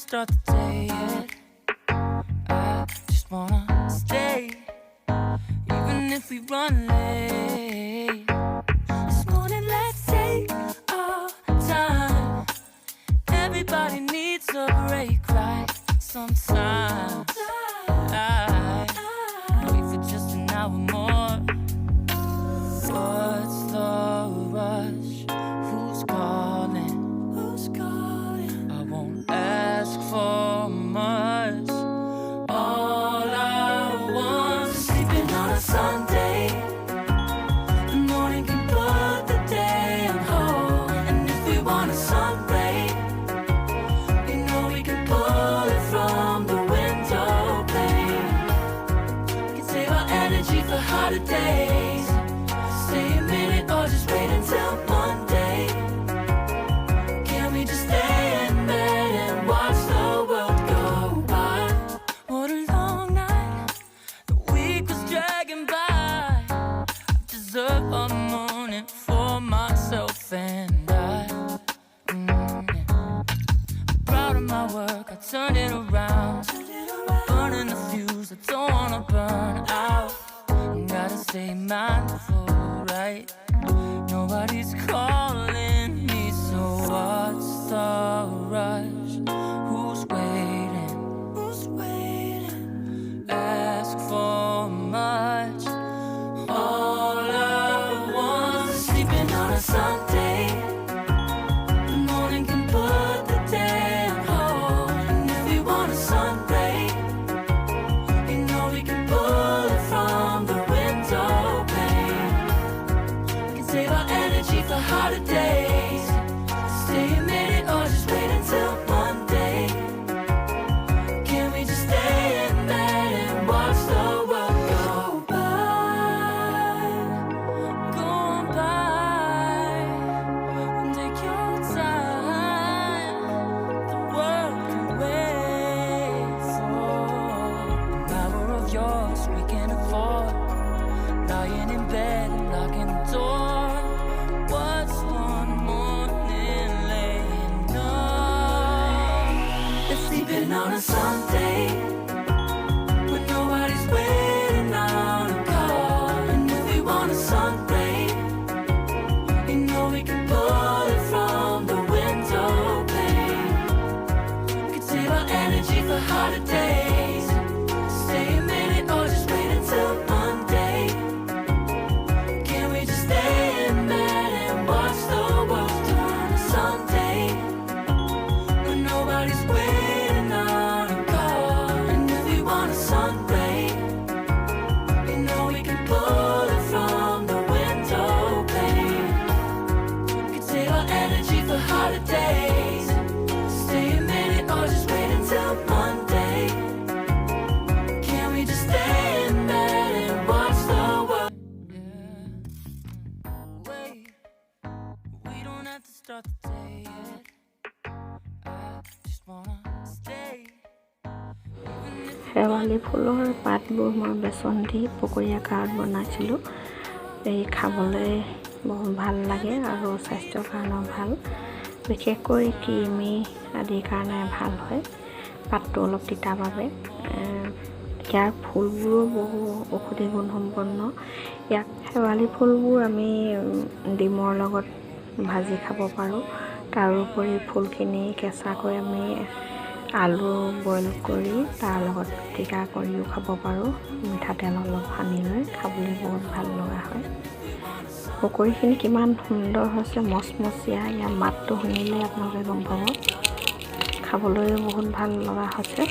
start the day yet. I just wanna stay, even if we run late. This morning, let's take our time. Everybody needs a break, right? Sometimes I wait for just an hour more. What's the rush? Who's calling? Who's calling? I won't ask for much. All I want is sleeping on a Sunday. The morning can put the day on hold, and if we want a sun ray, you know we can pull it from the window pane. We can save our energy for harder days. Stay a minute or just wait until Monday. Can we just stay in bed and watch the world go by? What a long night, the week was dragging by. I deserve a morning for myself and I. I'm proud of my work, I turned it around. I'm burning the fuse, I don't wanna burn out. Gotta stay mindful, right? Nobody's calling me, so what's the rush? Who's waiting? Who's waiting? Ask for much. All I want is sleeping on a Sunday. The morning can put the day on hold, and if we want a sun ray, you know we can pull it from the window pane. We can save our energy for harder days. Stay a minute or just wait until Monday. Can we just stay in bed and watch the world go by? Go on by and take your time. The world can wait for an hour of yours we can afford. Lying in bed and locking the door. What's one morning laying up? It's sleeping on a Sunday when nobody's waiting on a call, and if we want a sun ray, you know we can pull it from the window pane. We can save our energy for harder days. Stay a minute or just wait until Monday. Can we just stay in bed and watch the world turn to Sunday when nobody's waiting on a call, and if we want a sun ray, you know we can pull it from the window pane. We can save our energy for harder days. Stay a minute or just wait until Monday. Can we just stay in bed and watch the world? Yeah. Wait, we don't have to start the day yet. I just wanna stay. শেৱালি ফুলৰ পাতবোৰ মই বেচন দি পকৰী আকাৰত বনাইছিলোঁ। এই খাবলৈ বহুত ভাল লাগে আৰু স্বাস্থ্যৰ কাৰণেও ভাল, বিশেষকৈ কৃমি আদিৰ কাৰণে ভাল হয়। পাতটো অলপ তিতা বাবে। ইয়াৰ ফুলবোৰো বহু ঔষধি গুণ সম্পন্ন। ইয়াক শেৱালি ফুলবোৰ আমি ডিমৰ লগত ভাজি খাব পাৰোঁ। তাৰোপৰি ফুলখিনি কেঁচাকৈ আমি আলু বইল কৰি তাৰ লগত পিটিকা কৰিও খাব পাৰোঁ। মিঠাতেল অলপ সানি লৈ খাবলৈ বহুত ভাল লগা হয়। পকৰীখিনি কিমান সুন্দৰ হৈছে, মচমচীয়া। ইয়াৰ মাতটো শুনিলে আপোনালোকে গম পাব। খাবলৈও বহুত ভাল লগা হৈছে।